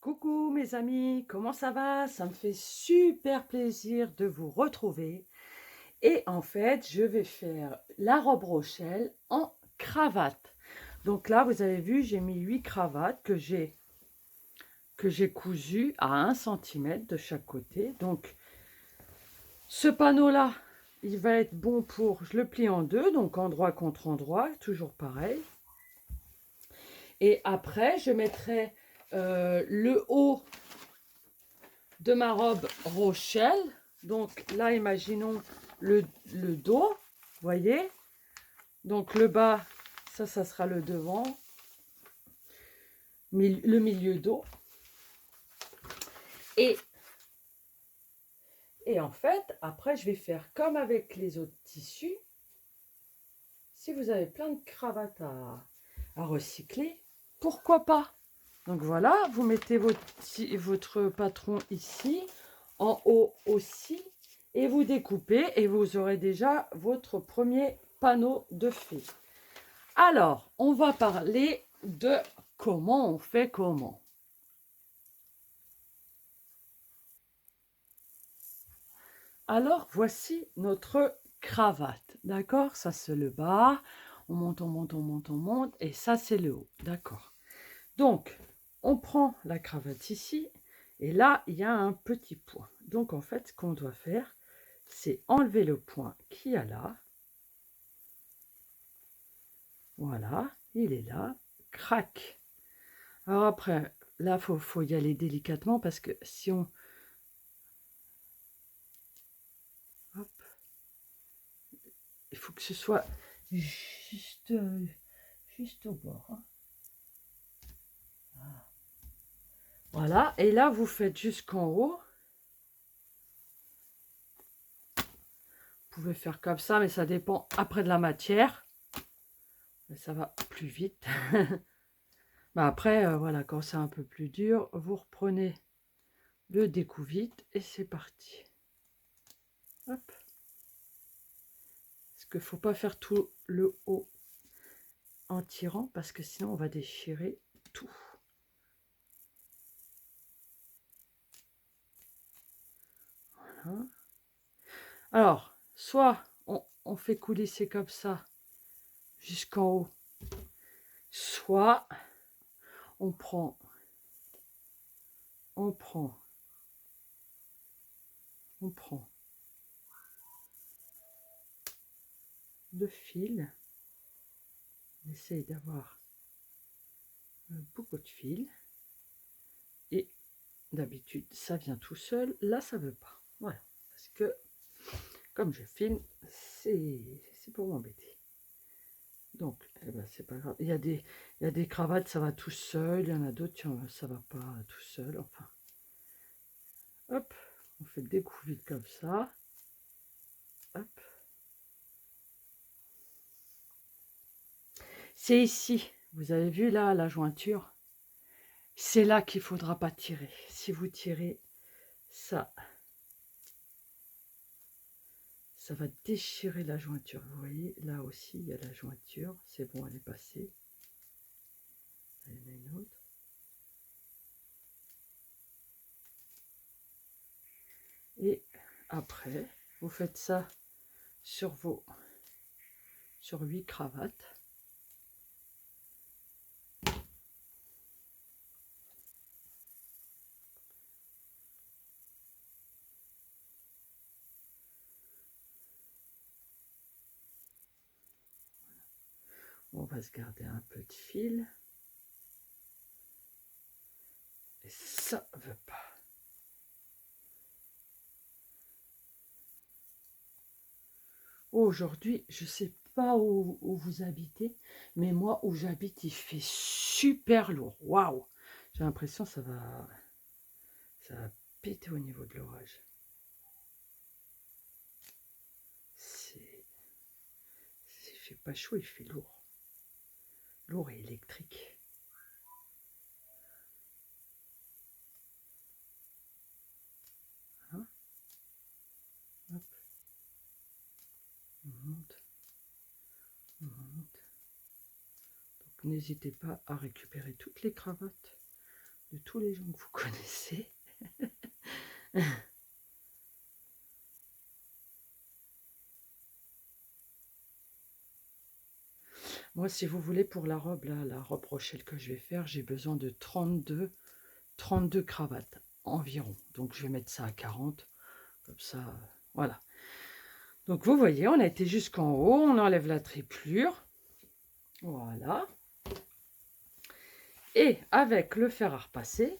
Coucou mes amis, comment ça va? Ça me fait super plaisir de vous retrouver. Et en fait, je vais faire la robe Rochelle en cravate. Donc là, vous avez vu, j'ai mis 8 cravates que j'ai cousues à 1 cm de chaque côté. Donc ce panneau-là, il va être bon pour, je le plie en deux, donc endroit contre endroit, toujours pareil. Et après, je mettrai le haut de ma robe Rochelle. Donc là, imaginons le dos, voyez. Donc le bas, ça sera le devant, le milieu dos. Et, et en fait, après, je vais faire comme avec les autres tissus. Si vous avez plein de cravates à recycler, pourquoi pas? Donc voilà, vous mettez votre patron ici, en haut aussi, et vous découpez et vous aurez déjà votre premier panneau de fait. Alors, on va parler de comment on fait comment. Alors, voici notre cravate, d'accord? Ça, c'est le bas. On monte, on monte, on monte, on monte, et ça, c'est le haut, d'accord? Donc, on prend la cravate ici, et là, il y a un petit point. Donc, en fait, ce qu'on doit faire, c'est enlever le point qu'il y a là. Voilà, il est là. Crac. Alors après, là, faut y aller délicatement parce que si on... Hop, il faut que ce soit juste, juste au bord. Hein. Voilà, et là, vous faites jusqu'en haut. Vous pouvez faire comme ça, mais ça dépend après de la matière. Mais ça va plus vite. Bah après, voilà, quand c'est un peu plus dur, vous reprenez le découvite et c'est parti. Hop. Parce qu'il ne faut pas faire tout le haut en tirant, parce que sinon on va déchirer tout. Voilà. Alors, soit on fait coulisser comme ça jusqu'en haut, soit on prend le fil, on essaye d'avoir beaucoup de fil, et d'habitude ça vient tout seul, là ça veut pas, voilà, parce que comme je filme, c'est pour m'embêter. Donc, eh ben, c'est pas grave. Il y a des cravates, ça va tout seul. Il y en a d'autres, ça va pas tout seul. Enfin, hop, on fait le découverte comme ça. Hop. C'est ici, vous avez vu là, la jointure. C'est là qu'il ne faudra pas tirer. Si vous tirez ça, ça va déchirer la jointure. Vous voyez, là aussi, il y a la jointure. C'est bon, elle est passée. Il y en a une autre. Et après, vous faites ça sur 8 cravates. On va se garder un peu de fil. Et ça ne veut pas. Aujourd'hui, je ne sais pas où vous habitez, mais moi, où j'habite, il fait super lourd. Waouh! J'ai l'impression que ça va péter au niveau de l'orage. Il fait pas chaud, il fait lourd. Lourd et électrique. Hein? Hop. On monte. On monte. Donc n'hésitez pas à récupérer toutes les cravates de tous les gens que vous connaissez. Moi, si vous voulez, pour la robe, là, la robe Rochelle que je vais faire, j'ai besoin de 32 cravates environ. Donc, je vais mettre ça à 40. Comme ça, voilà. Donc, vous voyez, on a été jusqu'en haut. On enlève la triplure. Voilà. Et avec le fer à repasser,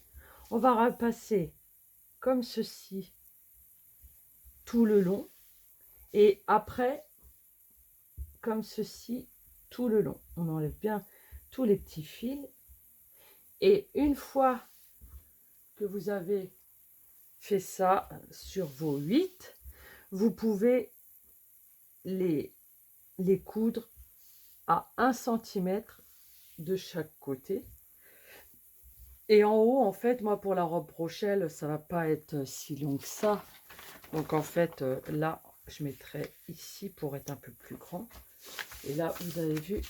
on va repasser comme ceci tout le long. Et après, comme ceci tout le long. On enlève bien tous les petits fils. Et une fois que vous avez fait ça sur vos 8, vous pouvez les coudre à 1 cm de chaque côté. Et en haut, en fait, moi pour la robe Rochelle, ça va pas être si long que ça. Donc en fait, là, je mettrai ici pour être un peu plus grand. Et là, vous avez vu,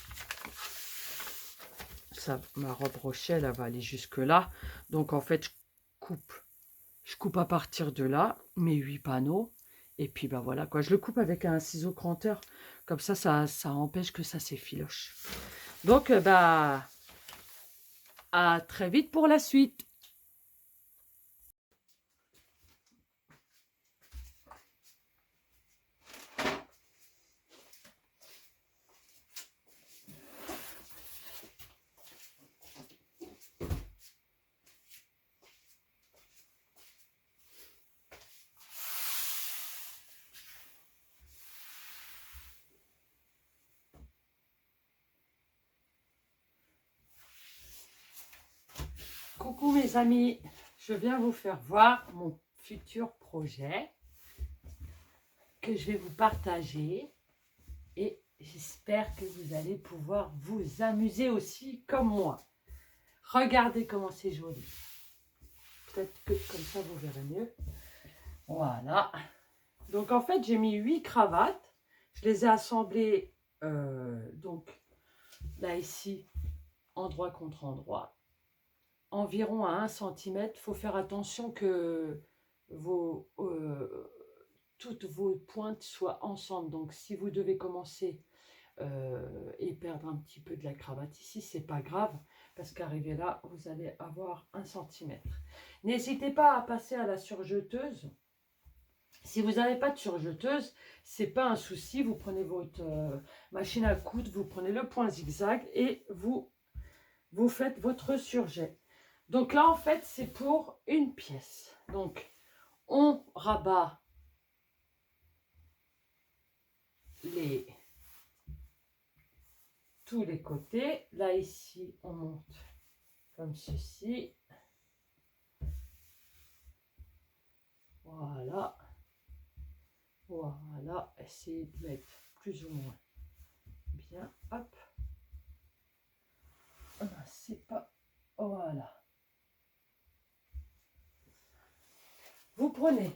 ça, ma robe Rochelle, elle va aller jusque là. Donc en fait, je coupe à partir de là, mes 8 panneaux. Et puis bah voilà quoi, je le coupe avec un ciseau cranteur. Comme ça empêche que ça s'effiloche. Donc bah à très vite pour la suite. Coucou mes amis, je viens vous faire voir mon futur projet que je vais vous partager et j'espère que vous allez pouvoir vous amuser aussi comme moi. Regardez comment c'est joli. Peut-être que comme ça vous verrez mieux. Voilà. Donc en fait j'ai mis 8 cravates. Je les ai assemblées donc là ici endroit contre endroit. Environ à 1 cm. Il faut faire attention que toutes vos pointes soient ensemble. Donc si vous devez commencer et perdre un petit peu de la cravate ici, c'est pas grave, parce qu'arrivé là, vous allez avoir 1 cm. N'hésitez pas à passer à la surjeteuse. Si vous n'avez pas de surjeteuse, c'est pas un souci. Vous prenez votre machine à coudre, vous prenez le point zigzag et vous faites votre surjet. Donc là, en fait, c'est pour une pièce. Donc, on rabat tous les côtés. Là, ici, on monte comme ceci. Voilà. Voilà. Essayez de mettre plus ou moins bien. Hop. C'est pas... Voilà. Vous prenez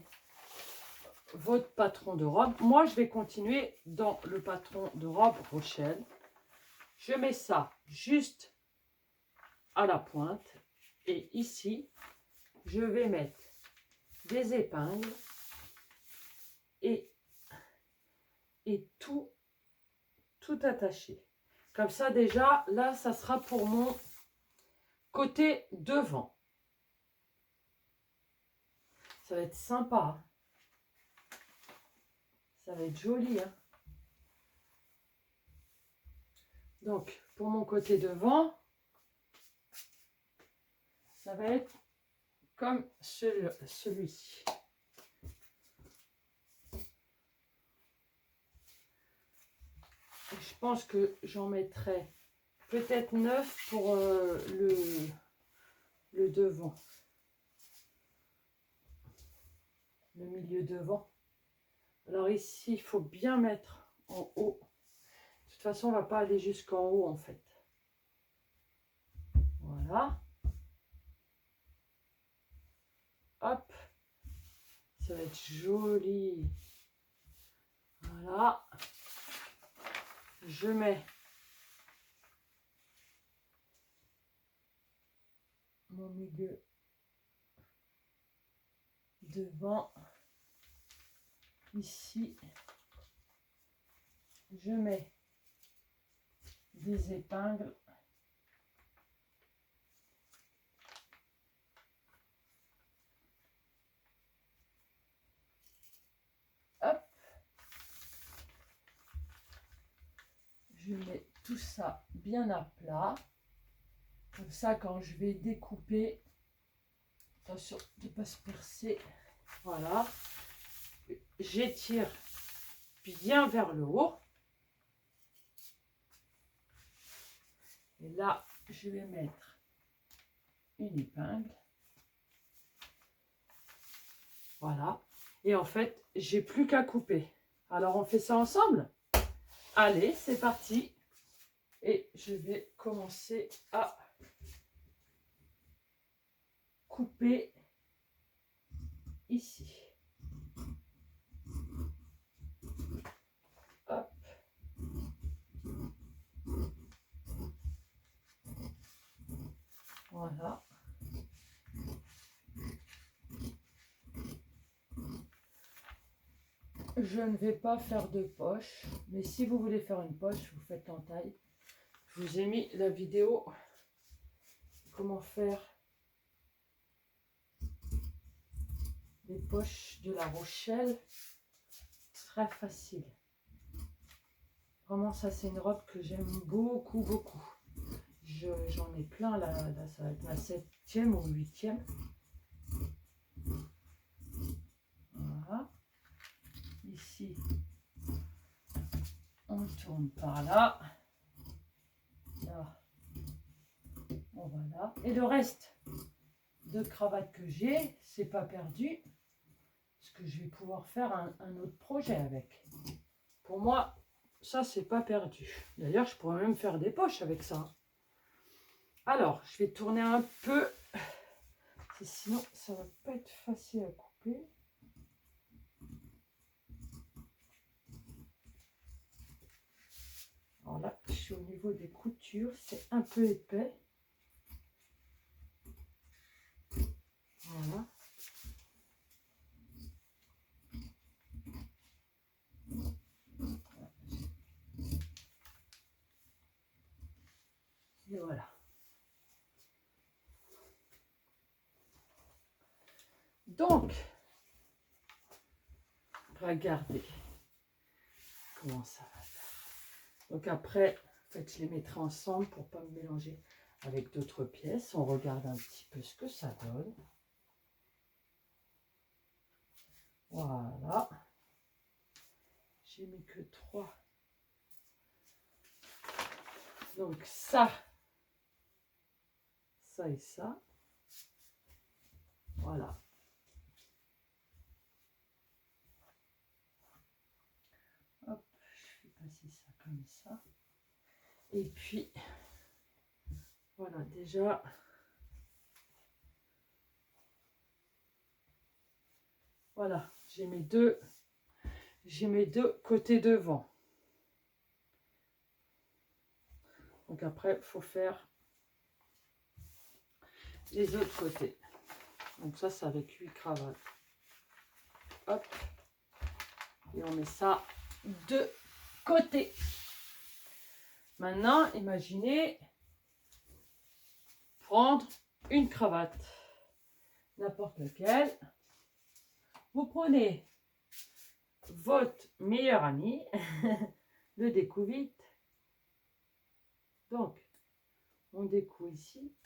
votre patron de robe. Moi, je vais continuer dans le patron de robe Rochelle. Je mets ça juste à la pointe. Et ici, je vais mettre des épingles et tout attaché. Comme ça, déjà, là, ça sera pour mon côté devant. Ça va être sympa. Ça va être joli. Hein. Donc, pour mon côté devant, ça va être comme celui-ci. Je pense que j'en mettrai peut-être 9 pour le devant. Le milieu devant. Alors ici, il faut bien mettre en haut. De toute façon, on ne va pas aller jusqu'en haut en fait. Voilà. Hop. Ça va être joli. Voilà. Je mets mon milieu devant. Ici, je mets des épingles. Hop. Je mets tout ça bien à plat. Comme ça, quand je vais découper, attention de ne pas se percer. Voilà. J'étire bien vers le haut. Et là, je vais mettre une épingle. Voilà. Et en fait, j'ai plus qu'à couper. Alors, on fait ça ensemble? Allez, c'est parti. Et je vais commencer à couper ici. Hop. Voilà. Je ne vais pas faire de poche, mais si vous voulez faire une poche, vous faites en taille. Je vous ai mis la vidéo comment faire les poches de La Rochelle. Très facile. Vraiment, ça c'est une robe que j'aime beaucoup, beaucoup. J'en ai plein là, ça va être ma 7e ou 8e. Voilà. Ici, on tourne par là. Là. Bon, voilà. Et le reste de cravate que j'ai, c'est pas perdu. Parce que je vais pouvoir faire un autre projet avec. Pour moi, ça c'est pas perdu. D'ailleurs, je pourrais même faire des poches avec ça. Alors, je vais tourner un peu. Sinon, ça va pas être facile à couper. Alors là, je suis au niveau des coutures. C'est un peu épais. Voilà. Et voilà. Donc, regardez comment ça va faire. Donc après, en fait, je les mettrai ensemble pour ne pas me mélanger avec d'autres pièces. On regarde un petit peu ce que ça donne. Voilà. J'ai mis que 3. Donc ça et ça. Voilà. Hop, je vais passer ça comme ça. Et puis, voilà, déjà, voilà, j'ai mes deux côtés devant. Donc après, il faut faire les autres côtés. Donc ça, c'est avec 8 cravates. Hop. Et on met ça de côté. Maintenant, imaginez prendre une cravate. N'importe laquelle. Vous prenez votre meilleur ami, le découe vite. Donc, on découe ici.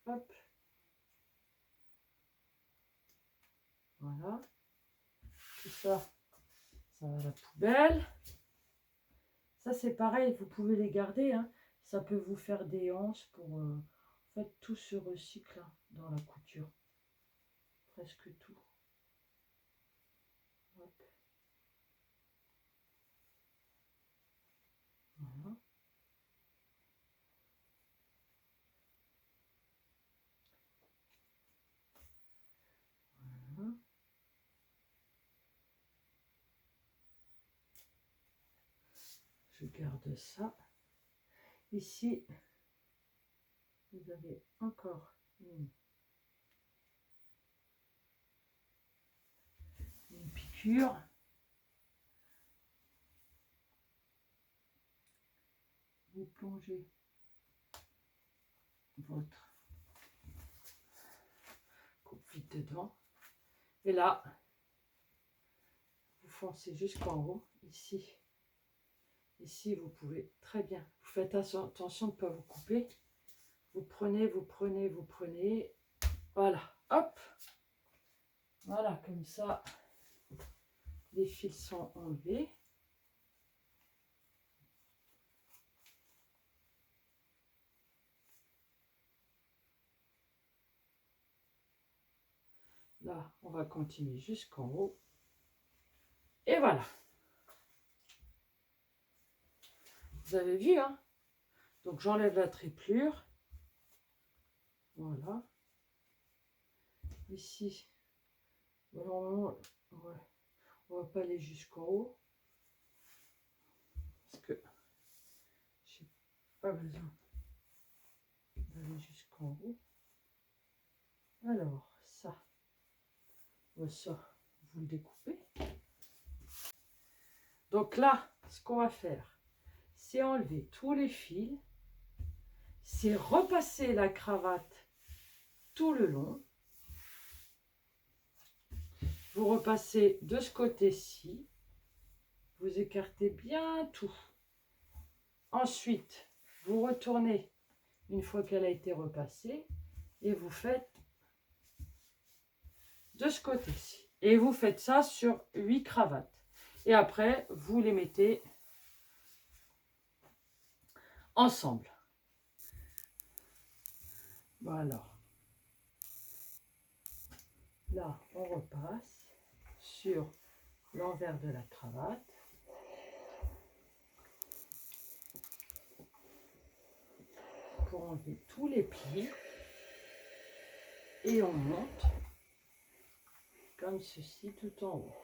Hop. Voilà. Tout ça, ça va à la poubelle. Ça, c'est pareil, vous pouvez les garder. Hein. Ça peut vous faire des hanches pour... en fait, tout se recycle hein, dans la couture. Presque tout. Hop. Voilà. Voilà. Je garde ça. Ici, vous avez encore une manucure. Vous plongez votre coupe-vite dedans. Et là, vous foncez jusqu'en haut, ici. Ici, vous pouvez très bien. Vous faites attention de ne pas vous couper. Vous prenez, vous prenez, vous prenez. Voilà, hop. Voilà, comme ça, les fils sont enlevés. Là, on va continuer jusqu'en haut. Et voilà. Vous avez vu, hein? Donc, j'enlève la triplure. Voilà. Ici, normalement, ouais, on va pas aller jusqu'en haut. Parce que j'ai pas besoin d'aller jusqu'en haut. Alors, ça, vous le découpez. Donc là, ce qu'on va faire, c'est enlever tous les fils, c'est repasser la cravate tout le long. Vous repassez de ce côté-ci, vous écartez bien tout. Ensuite, vous retournez une fois qu'elle a été repassée et vous faites de ce côté-ci. Et vous faites ça sur 8 cravates. Et après, vous les mettez ensemble. Voilà. Là, on repasse sur l'envers de la cravate. Pour enlever tous les plis. Et on monte comme ceci tout en haut.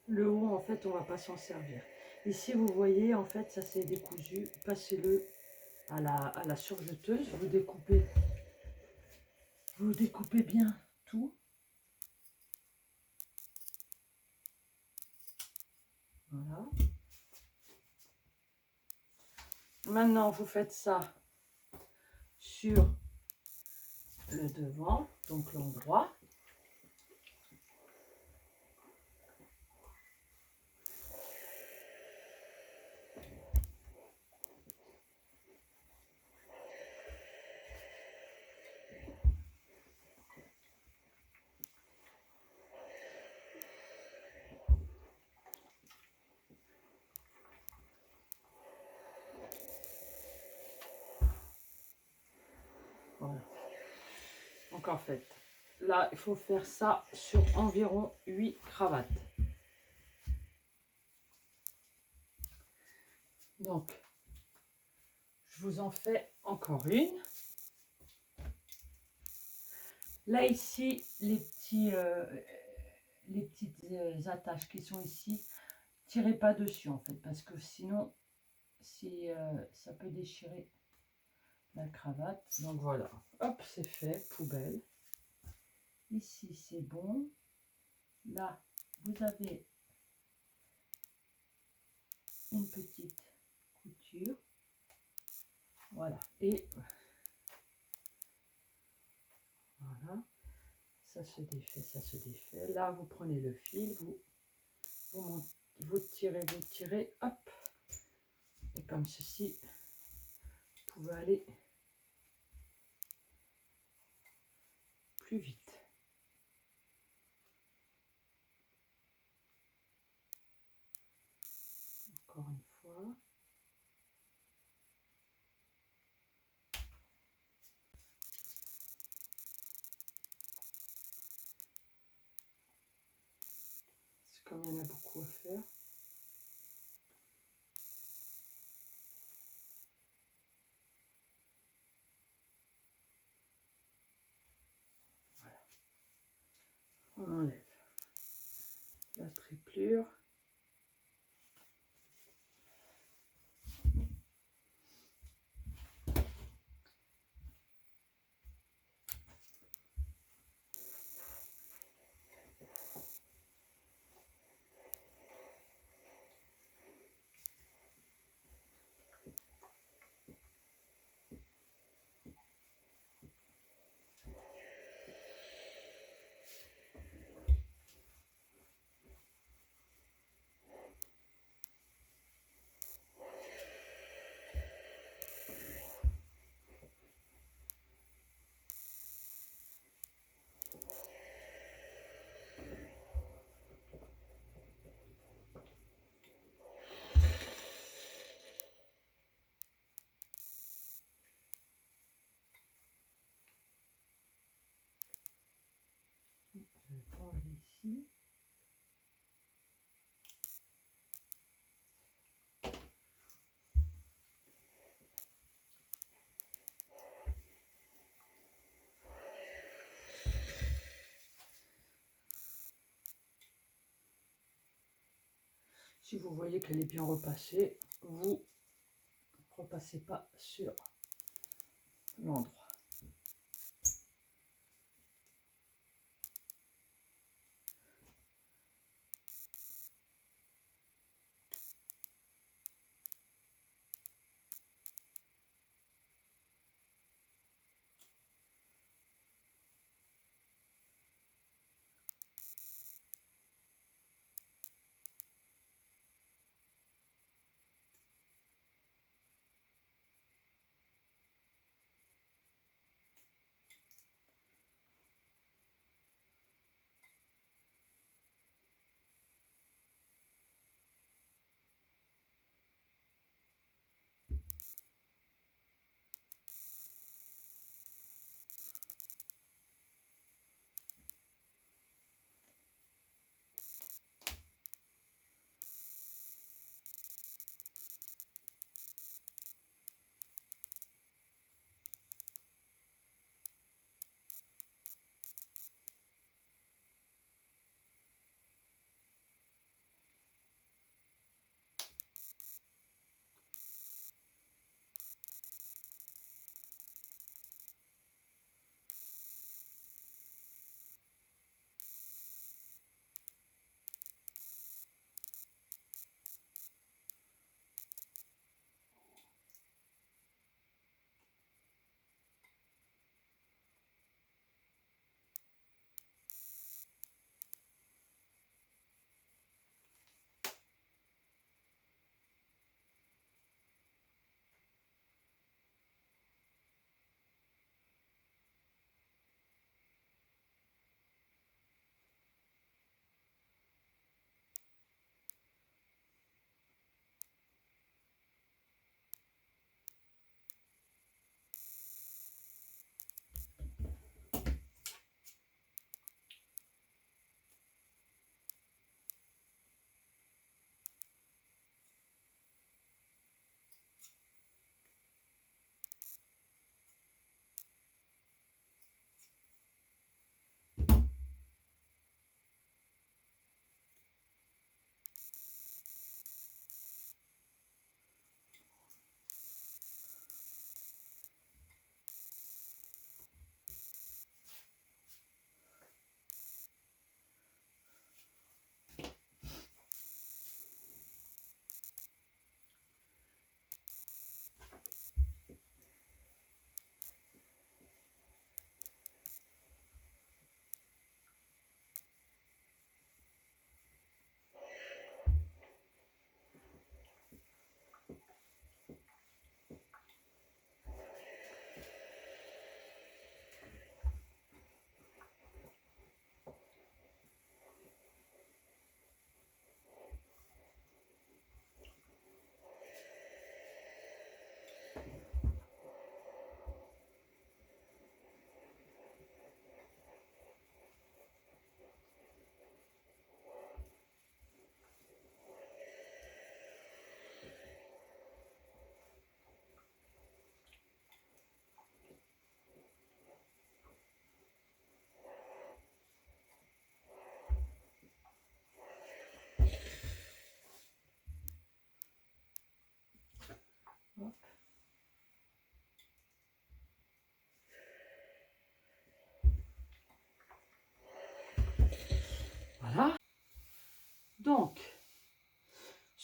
Le haut, en fait, on ne va pas s'en servir. Ici, vous voyez, en fait, ça c'est décousu. Passez-le à la surjeteuse. Vous découpez bien tout. Voilà. Maintenant, vous faites ça sur le devant, donc l'endroit. Voilà. Donc en fait, là, il faut faire ça sur environ 8 cravates. Donc, je vous en fais encore une. Là, ici, les petites attaches qui sont ici, tirez pas dessus en fait, parce que sinon, ça peut déchirer la cravate. Donc voilà, hop, c'est fait, poubelle. Ici, c'est bon. Là, vous avez une petite couture. Voilà, et voilà, ça se défait, ça se défait. Là, vous prenez le fil, vous tirez, hop, et comme ceci, vous pouvez aller plus vite. Encore une fois. comme il y en a beaucoup à faire. On enlève la triplure. Je vais prendre ici. Si vous voyez qu'elle est bien repassée, vous ne repassez pas sur l'endroit.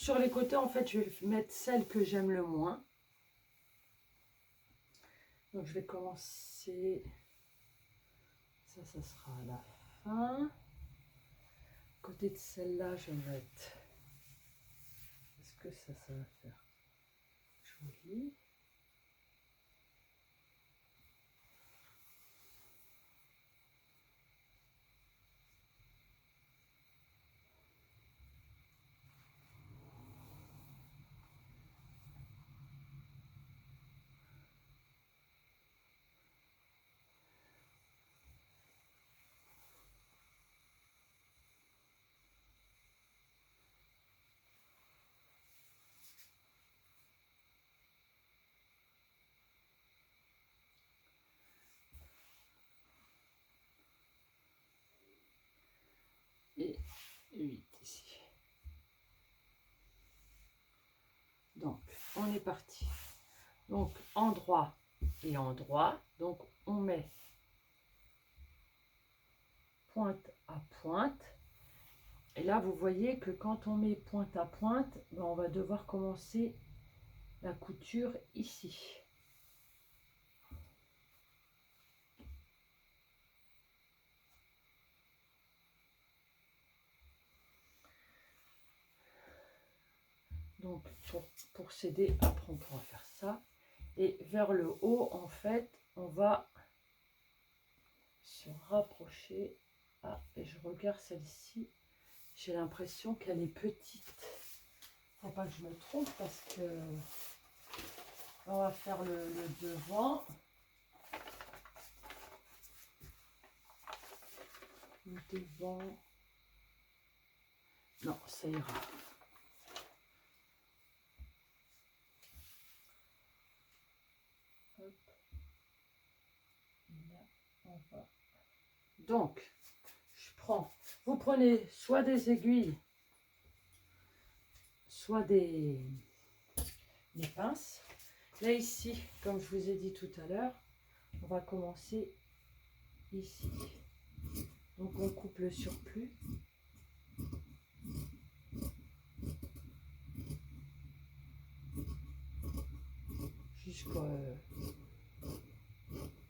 sur les côtés, en fait, je vais mettre celle que j'aime le moins. Donc, je vais commencer. Ça sera à la fin. À côté de celle-là, je vais mettre. Est-ce que ça va faire joli? Et 8 ici. Donc, on est parti. Donc, endroit et endroit. Donc, on met pointe à pointe. Et là, vous voyez que quand on met pointe à pointe, ben, on va devoir commencer la couture ici. Donc, pour s'aider, après on pourra faire ça. Et vers le haut, en fait, on va se rapprocher. Ah, et je regarde celle-ci. J'ai l'impression qu'elle est petite. Faut pas que je me trompe parce que on va faire le devant. Le devant. Non, ça ira. Hop. Et là, on va. Donc, vous prenez soit des aiguilles, soit des pinces. Là, ici, comme je vous ai dit tout à l'heure, on va commencer ici. Donc, on coupe le surplus.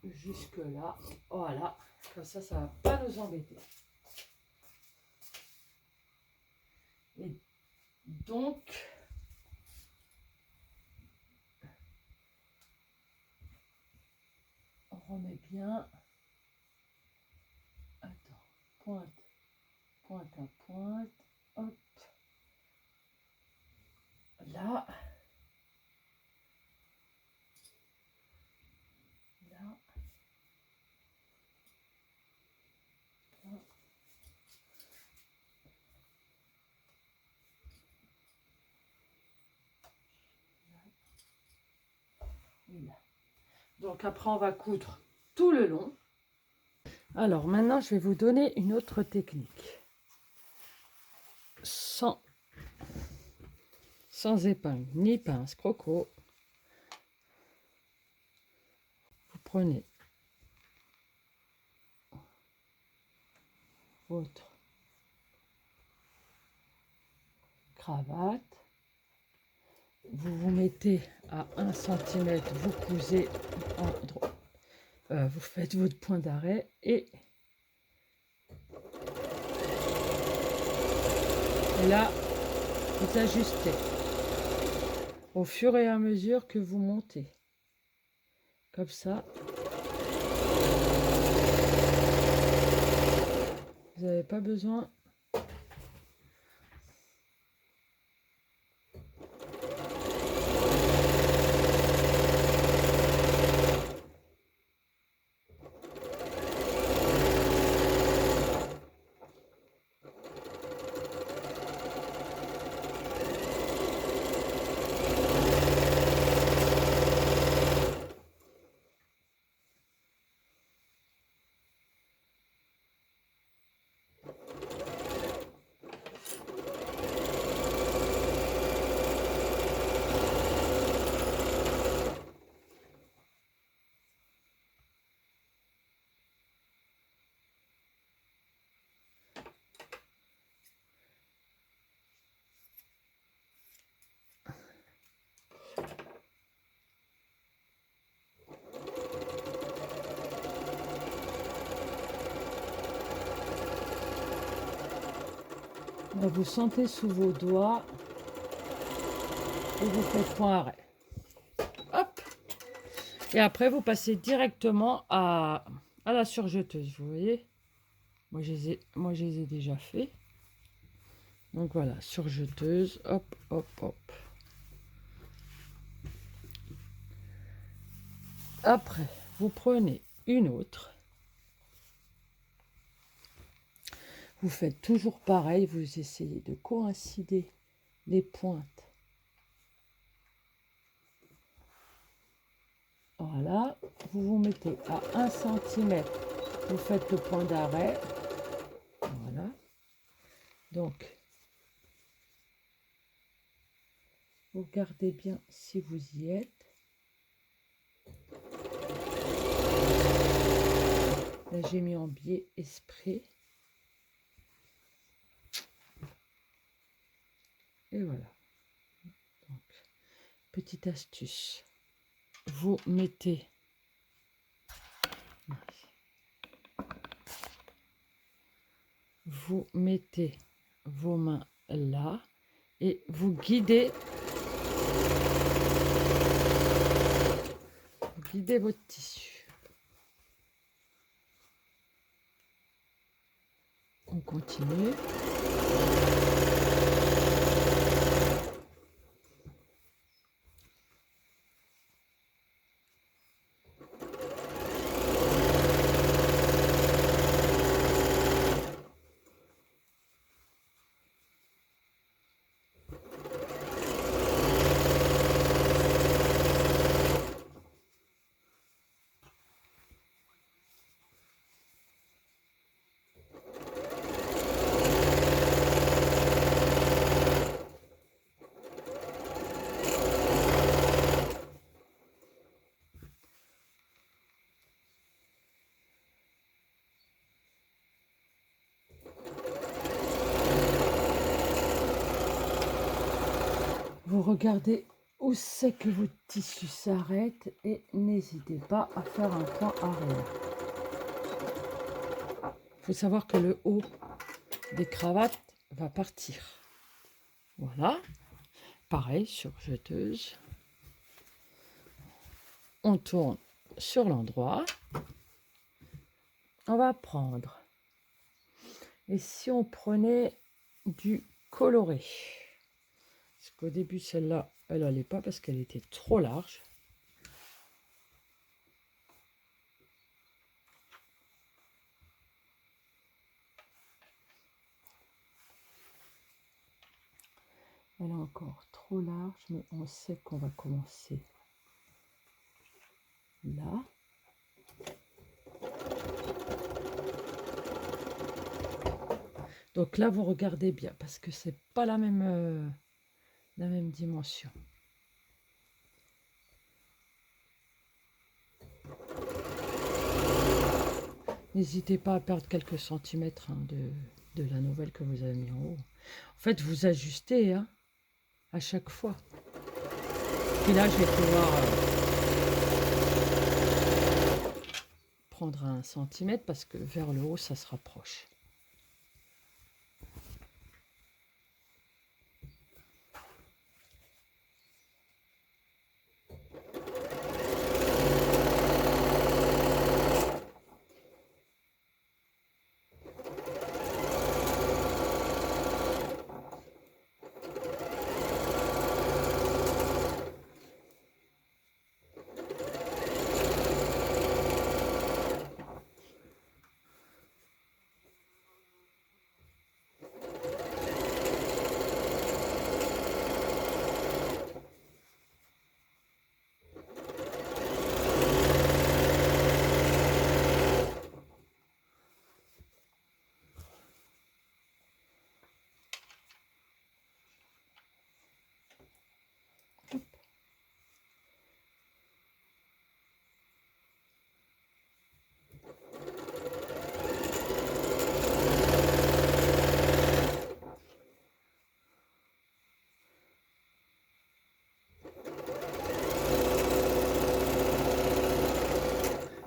Jusque là. Voilà. Comme ça, ça ne va pas nous embêter. Et donc, on remet bien. Attends, pointe à pointe. Hop. Là. Là. Là. Et là. Donc après, on va coudre tout le long. Alors maintenant, je vais vous donner une autre technique. Sans épingle, ni pince, croco. Vous prenez votre cravate. Vous vous mettez à 1 cm, vous cousez, vous faites votre point d'arrêt et là, vous ajustez au fur et à mesure que vous montez. Comme ça, vous n'avez pas besoin . Vous sentez sous vos doigts et vous faites point arrêt. Hop. Et après, vous passez directement à la surjeteuse, vous voyez. Moi, je les ai déjà fait. Donc voilà, surjeteuse, hop, hop, hop. Après, vous prenez une autre. Vous faites toujours pareil, vous essayez de coïncider les pointes. Voilà, vous vous mettez à 1 cm, vous faites le point d'arrêt. Voilà. Donc, vous regardez bien si vous y êtes. Là, j'ai mis en biais esprit. Et voilà. Donc, petite astuce. Vous mettez vos mains là et vous guidez votre tissu. On continue. Vous regardez où c'est que votre tissu s'arrête et n'hésitez pas à faire un point arrière. Il faut savoir que le haut des cravates va partir. Voilà. Pareil, surjeteuse. On tourne sur l'endroit. On va prendre. Et si on prenait du coloré? Parce qu'au début, celle-là, elle n'allait pas parce qu'elle était trop large. Elle est encore trop large, mais on sait qu'on va commencer là. Donc là, vous regardez bien parce que c'est pas la même dimension. N'hésitez pas à perdre quelques centimètres de la nouvelle que vous avez mis en haut. En fait, vous ajustez à chaque fois. Puis là, je vais pouvoir prendre 1 centimètre parce que vers le haut, ça se rapproche.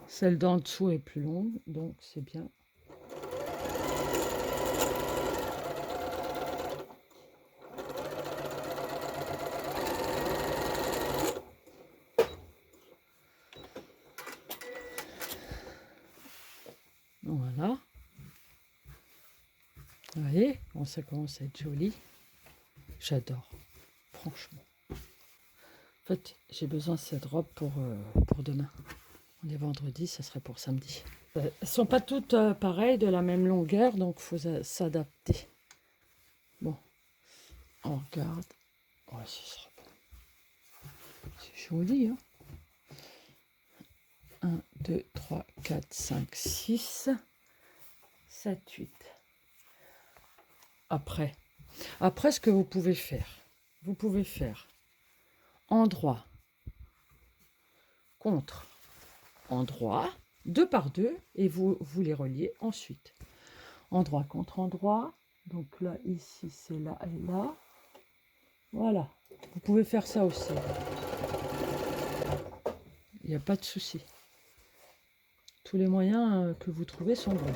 Celle d'en dessous est plus longue, donc c'est bien. Voilà. Vous voyez, bon, ça commence à être joli. J'adore, franchement. En fait, j'ai besoin de cette robe pour demain. On est vendredi, ça serait pour samedi. Elles ne sont pas toutes pareilles, de la même longueur, donc il faut s'adapter. Bon, on regarde. Ouais, ce sera bon. C'est joli, hein. 1, 2, 3, 4, 5, 6, 7, 8. Après, ce que vous pouvez faire endroit, contre, endroit, 2 par 2, et vous les reliez ensuite. Endroit contre endroit, donc là, ici, c'est là et là. Voilà, vous pouvez faire ça aussi. Il n'y a pas de souci. Tous les moyens que vous trouvez sont bons.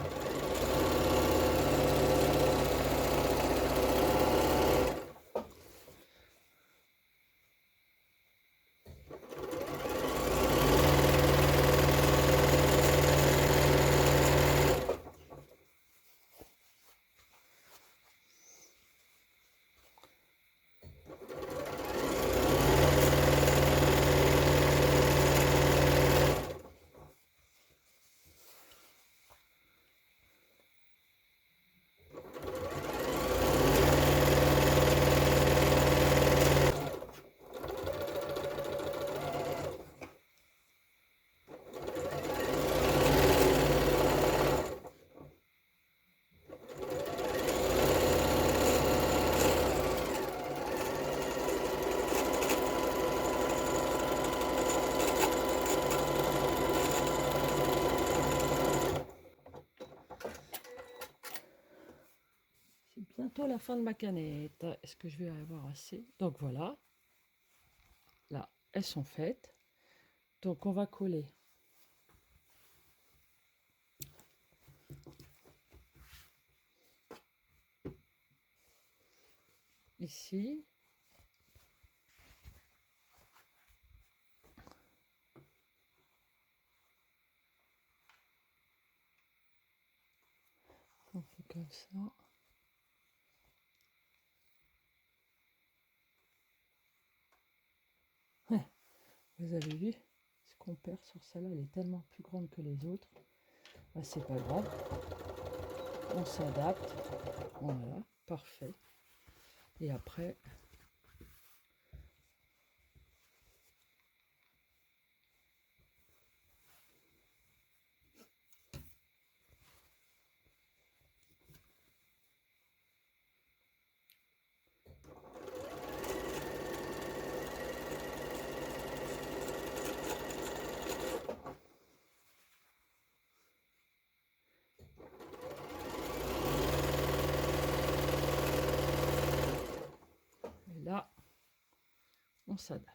Bientôt la fin de ma canette. Est-ce que je vais avoir assez? Donc voilà. Là, elles sont faites. Donc on va coller ici. On fait comme ça. Ouais, vous avez vu ce qu'on perd sur celle-là, elle est tellement plus grande que les autres. Bah, c'est pas grave. On s'adapte. Voilà, parfait. Et après, et là, on s'adapte.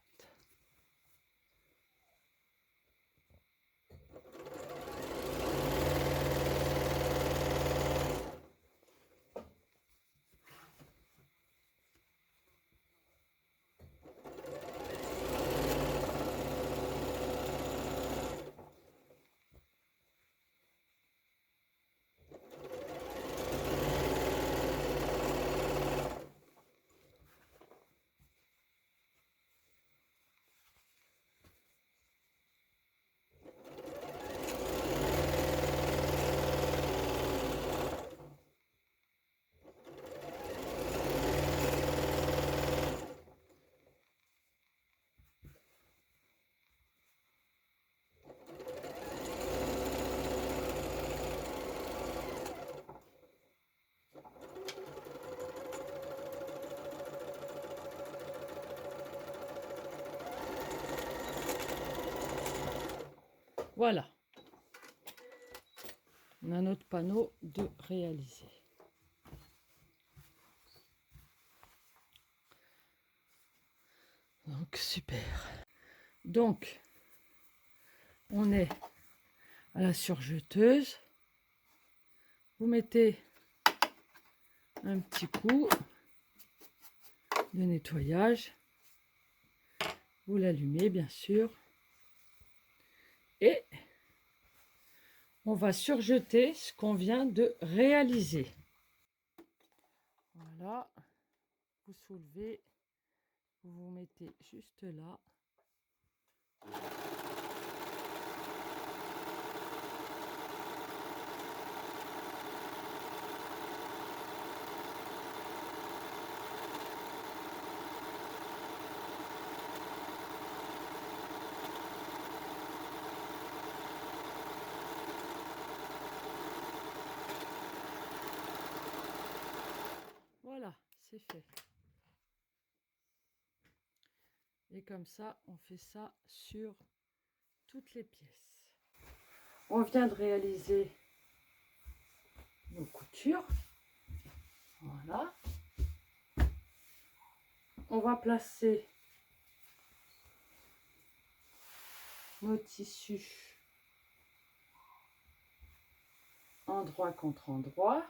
Voilà. On a notre panneau de réaliser. Donc super. Donc on est à la surjeteuse. Vous mettez un petit coup de nettoyage. Vous l'allumez bien sûr. Et On va surjeter ce qu'on vient de réaliser. Voilà, vous soulevez, vous vous mettez juste là. Voilà, c'est fait. Et comme ça, on fait ça sur toutes les pièces. On vient de réaliser nos coutures. Voilà. On va placer nos tissus endroit contre endroit.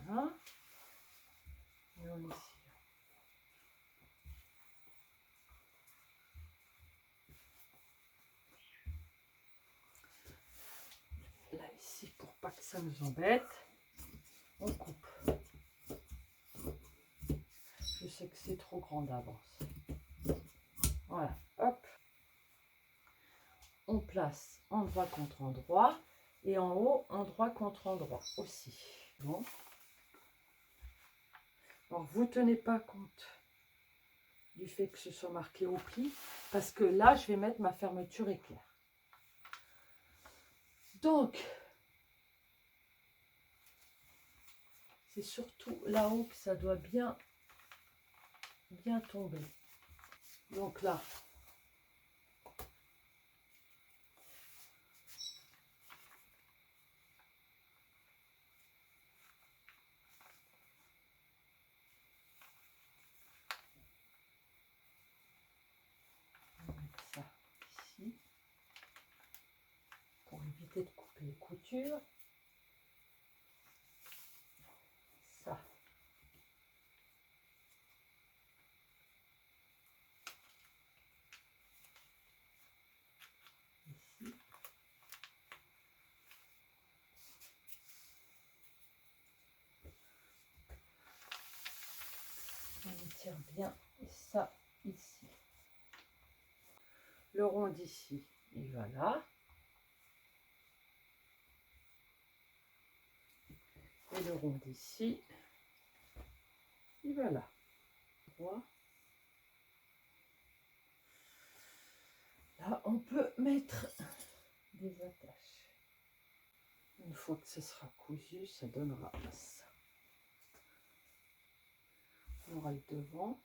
Voilà. Et on ici. Là, ici, pour pas que ça nous embête, on coupe. Je sais que c'est trop grand d'avance. Voilà, hop. On place endroit contre endroit et en haut, endroit contre endroit aussi. Bon. Alors, vous ne tenez pas compte du fait que ce soit marqué au pli, parce que là, je vais mettre ma fermeture éclair. Donc, c'est surtout là-haut que ça doit bien tomber. Donc là, on va mettre ça ici, pour éviter de couper les coutures. Ça. Ici. On étire bien ça ici. Le rond d'ici, il va là. Et le rond d'ici, il va là. Droit. Là, on peut mettre des attaches. Une fois que ce sera cousu, ça donnera ça. On aura le devant.